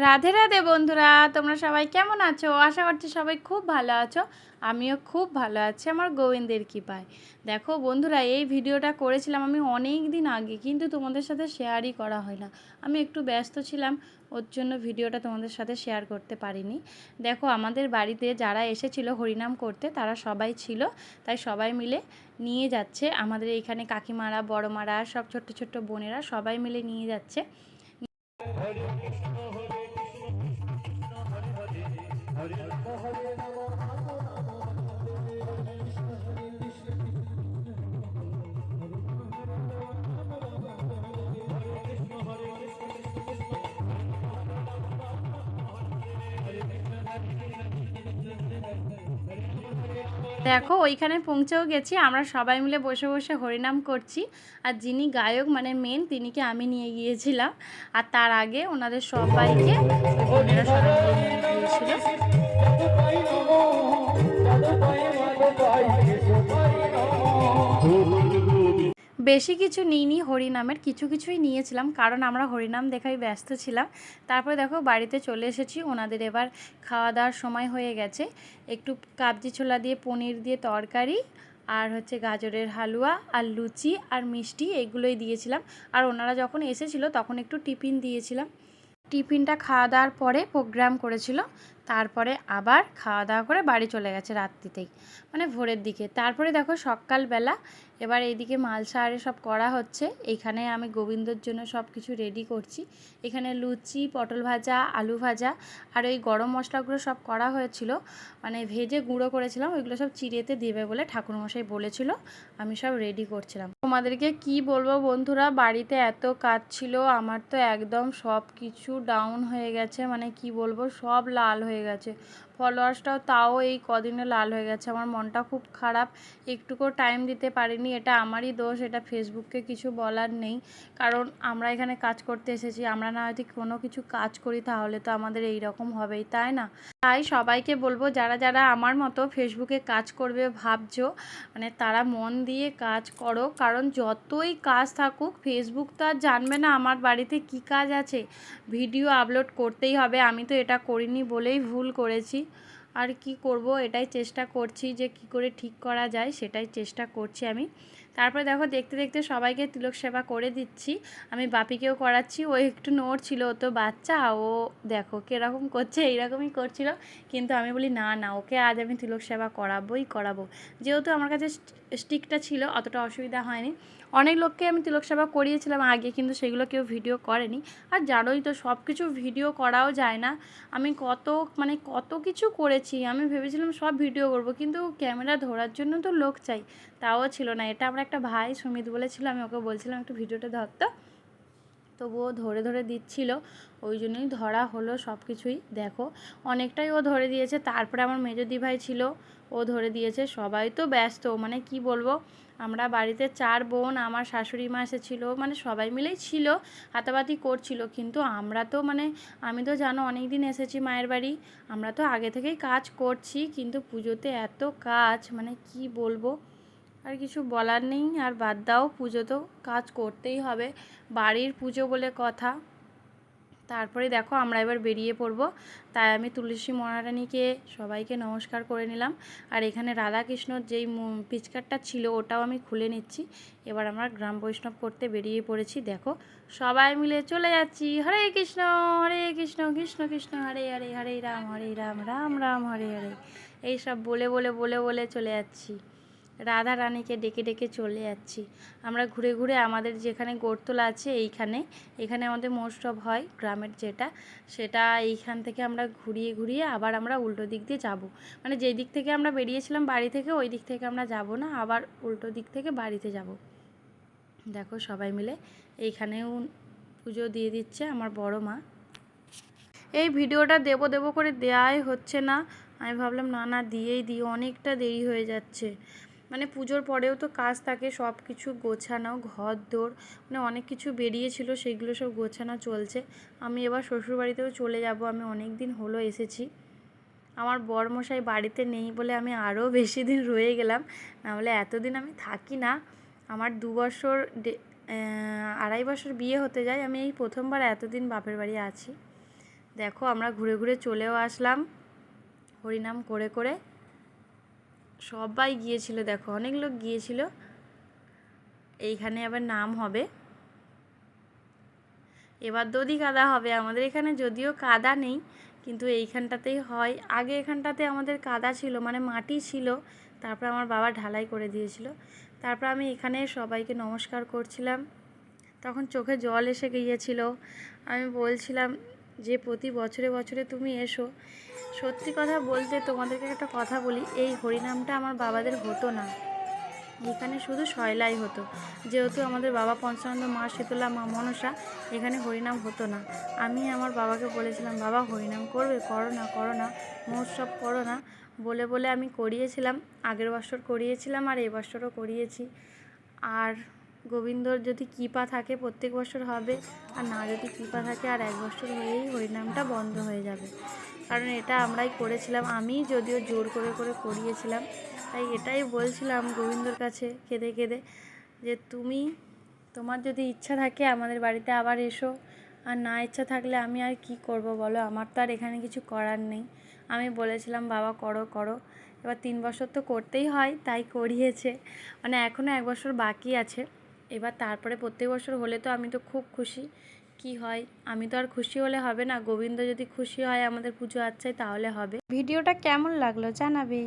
রাধে রাধে বন্ধুরা, তোমরা সবাই কেমন আছো? আশা করছি সবাই খুব ভালো আছো। আমিও খুব ভালো আছি আমার গোবিন্দের কৃপায়। দেখো বন্ধুরা, এই ভিডিওটা করেছিলাম আমি অনেক দিন আগে, কিন্তু তোমাদের সাথে শেয়ারই করা হয় না। আমি একটু ব্যস্ত ছিলাম, ওর জন্য ভিডিওটা তোমাদের সাথে শেয়ার করতে পারিনি। দেখো, আমাদের বাড়িতে যারা এসেছিলো হরিনাম করতে তারা সবাই ছিল, তাই সবাই মিলে নিয়ে যাচ্ছে। আমাদের এইখানে কাকিমারা, বড়মারা, সব ছোট্ট ছোট্ট বোনেরা সবাই মিলে নিয়ে যাচ্ছে। দেখো, ওইখানে পৌঁছেও গেছি। আমরা সবাই মিলে বসে বসে হরিনাম করছি। আর যিনি গায়ক মানে মেন, তিনিকে আমি নিয়ে গিয়েছিলাম। আর তার আগে ওনাদের সবাইকে বোনেরা সবাই মিলে নিয়ে গিয়েছিল। বেশি কিছু নিইনি, হরিনামের কিছু কিছুই নিয়েছিলাম, কারণ আমরা হরিনাম দেখাই ব্যস্ত ছিলাম। তারপরে দেখো বাড়িতে চলে এসেছি। ওনাদের এবার খাওয়া দাওয়ার সময় হয়ে গেছে। একটু কাবজি ছোলা দিয়ে পনির দিয়ে তরকারি, আর হচ্ছে গাজরের হালুয়া, আর লুচি আর মিষ্টি, এগুলোই দিয়েছিলাম। আর ওনারা যখন এসেছিলো তখন একটু টিফিন দিয়েছিলাম। টিফিনটা খাওয়া দাওয়ার পরে প্রোগ্রাম করেছিল। তারপরে আবার খাওয়া দাওয়া করে বাড়ি চলে গেছে রাত্রিতেই, মানে ভোরের দিকে। তারপরে দেখো সকালবেলা এবার এইদিকে মালসা আরে সব করা হচ্ছে। এইখানে আমি গোবিন্দর জন্য সব কিছু রেডি করছি। এখানে লুচি, পটল ভাজা, আলু ভাজা, আর ওই গরম মশলাগুলো সব করা হয়েছিল, মানে ভেজে গুঁড়ো করেছিলাম। ওইগুলো সব চিড়েতে দেবে বলে ঠাকুরমশাই বলেছিল। আমি সব রেডি করছিলাম। তোমাদেরকে কি বলবো বন্ধুরা, বাড়িতে এত কাজ ছিল, আমার তো একদম সব কিছু ডাউন হয়ে গেছে। মানে কি বলবো, সব লাল হয়ে গেছে। ফলোয়ার্সটাও তাও এই কদিনে লাল হয়ে গেছে। আমার মনটা খুব খারাপ, একটুকু টাইম দিতে পারিনি। এটা আমারই দোষ, এটা ফেসবুককে কিছু বলার নেই। কারণ আমরা এখানে কাজ করতে এসেছি, আমরা না হয়তো কোনো কিছু কাজ করি তাহলে তো আমাদের এই রকম হবেই, তাই না? তাই সবাইকে বলবো, যারা যারা আমার মতো ফেসবুকে কাজ করবে ভাবছো, মানে তারা মন দিয়ে কাজ করো। কারণ যতই কাজ থাকুক, ফেসবুক তো আর জানবে না আমার বাড়িতে কি কাজ আছে। ভিডিও আপলোড করতেই হবে। আমি তো এটা করিনি বলেই ভুল করেছি। আর কি করব, এটাই চেষ্টা করছি যে কি করে ঠিক করা যায়, সেটাই চেষ্টা করছি আমি। তারপরে দেখো, দেখতে দেখতে সবাইকে তিলক সেবা করে দিচ্ছি। আমি বাপিকেও করাচ্ছি। ও একটু নড়ছিল, ও তো বাচ্চা, ও দেখো কীরকম করছে, এইরকমই করছিল। কিন্তু আমি বলি না না, ওকে আজ আমি তিলক সেবা করাবো। যেহেতু আমার কাছে স্টিকটা ছিল, অতটা অসুবিধা হয়নি। অনেক লোককে আমি তিলক সেবা করিয়েছিলাম আগে, কিন্তু সেগুলো কেউ ভিডিও করেনি। আর জানোই তো, সব কিছু ভিডিও করাও যায় না। আমি কত কিছু করেছি। আমি ভেবেছিলাম সব ভিডিও করব, কিন্তু ক্যামেরা ধরার জন্য তো লোক চাই, তাও ছিল না। এটা আমার একটা ভাই সুমিত বলেছিল, আমি ওকে বলছিলাম একটু ভিডিওটা ধরতো, তবুও ধরে ধরে দিচ্ছিল। ওই জন্যই ধরা হলো সব কিছুই। দেখো, অনেকটাই ও ধরে দিয়েছে। তারপরে আমার মেজো দিভাই ছিল, ও ধরে দিয়েছে। সবাই তো ব্যস্ত, মানে কি বলবো, আমরা বাড়িতে 4 বোন, আমার শাশুড়ি মা এসেছিলো, মানে সবাই মিলেই ছিল, হাতাবাতি করছিল। কিন্তু আমরা তো আমি তো জানো অনেক দিন এসেছি মায়ের বাড়ি, আমরা তো আগে থেকেই কাজ করছি, কিন্তু পুজোতে এত কাজ, মানে কি বলবো, আর কিছু বলার নেই। আর বাদ দাও, পুজো তো কাজ করতেই হবে, বাড়ির পুজো বলে কথা। তারপরে দেখো আমরা এবার বেরিয়ে পড়ব। তাই আমি তুলসী মহারানীকে সবাইকে নমস্কার করে নিলাম। আর এখানে রাধাকৃষ্ণর যেই পিচকারটা ছিল, ওটাও আমি খুলে নিচ্ছি। এবার আমরা গ্রাম বৈষ্ণব করতে বেরিয়ে পড়েছি। দেখো সবাই মিলে চলে যাচ্ছি। হরে কৃষ্ণ কৃষ্ণ কৃষ্ণ হরে হরে, হরে রাম রাম রাম হরে হরে, এইসব বলে বলে বলে বলে চলে যাচ্ছি। রাধা রানীকে ডেকে ডেকে চলে যাচ্ছি। আমরা ঘুরে ঘুরে আমাদের যেখানে গোরতলা আছে, এখানে আমাদের মহোৎসব হয় গ্রামের যেটা, সেটা এইখান থেকে আমরা ঘুরিয়ে ঘুরিয়ে আবার আমরা উল্টো দিক দিয়ে যাব। মানে যেই দিক থেকে আমরা বেরিয়েছিলাম বাড়ি থেকে, ওই দিক থেকে আমরা যাব না, আবার উল্টো দিক থেকে বাড়িতে যাব। দেখো সবাই মিলে এইখানেও পুজো দিয়ে দিচ্ছে আমার বড় মা। এই ভিডিওটা দেবো করে দেওয়াই হচ্ছে না। আমি ভাবলাম না না দিয়েই দিই, অনেকটা দেরি হয়ে যাচ্ছে। মানে পুজোর পরেও তো কাজ থাকে, সব কিছু গোছানো, ঘর দোর, মানে অনেক কিছু বেরিয়েছিল, সেইগুলো সব গোছানো চলছে। আমি এবার শ্বশুরবাড়িতেও চলে যাব। আমি অনেক দিন হলো এসেছি। আমার বরমশাই বাড়িতে নেই বলে আমি আরও বেশি দিন রয়ে গেলাম, নাহলে এতদিন আমি থাকি না। আমার 2 বছর 2.5 বছর বিয়ে হতে যায়, আমি এই প্রথমবার এতদিন বাপের বাড়ি আছি। দেখো আমরা ঘুরে ঘুরে চলেও আসলাম হরিনাম করে করে। সবাই গিয়েছিল, দেখো অনেক লোক গিয়েছিল। এইখানে আবার নাম হবে, এবার দধি কাদা হবে। আমাদের এখানে যদিও কাদা নেই, কিন্তু এইখানটাতেই হয়। আগে এখানটাতে আমাদের কাদা ছিল, মানে মাটি ছিল, তারপর আমার বাবা ঢালাই করে দিয়েছিল। তারপর আমি এখানে সবাইকে নমস্কার করছিলাম, তখন চোখে জল এসে গিয়েছিল। আমি বলছিলাম যে প্রতি বছরে বছরে তুমি এসো। সত্যি কথা বলতে তোমাদেরকে একটা কথা বলি, এই হরিনামটা আমার বাবাদের হতো না, এখানে শুধু শয়লাই হতো। যেহেতু আমাদের বাবা পঞ্চানন্দ, মা শীতলা, মা মনসা, এখানে হরিনাম হতো না। আমি আমার বাবাকে বলেছিলাম, বাবা হরিনাম করবে, করো না করো না, মহোৎসব করো না, বলে বলে আমি করিয়েছিলাম। আগের বছর করিয়েছিলাম আর এবছরও করিয়েছি। আর গোবিন্দর যদি কৃপা থাকে প্রত্যেক বছর হবে, আর না যদি কৃপা থাকে আর এক বছর হয়েই হরিনামটা বন্ধ হয়ে যাবে। কারণ এটা আমরাই করেছিলাম, আমি যদিও জোর করে করে করিয়েছিলাম। তাই এটাই বলছিলাম গোবিন্দর কাছে কেঁদে কেঁদে, যে তোমার যদি ইচ্ছা থাকে আমাদের বাড়িতে আবার এসো, আর না ইচ্ছা থাকলে আমি আর কি করব বলো, আমার তো আর এখানে কিছু করার নেই। আমি বলেছিলাম বাবা করো করো, এবার 3 বছর তো করতেই হয়, তাই করিয়েছে। মানে এখনও 1 বছর বাকি আছে, এবার তারপরে প্রত্যেক বছর হলে তো আমি তো খুব খুশি। কি হয়, আমি তো আর খুশি হলে হবে না, গোবিন্দ যদি খুশি হয় আমাদের পুজো আচ্ছায় তাহলে হবে। ভিডিওটা কেমন লাগলো জানাবে।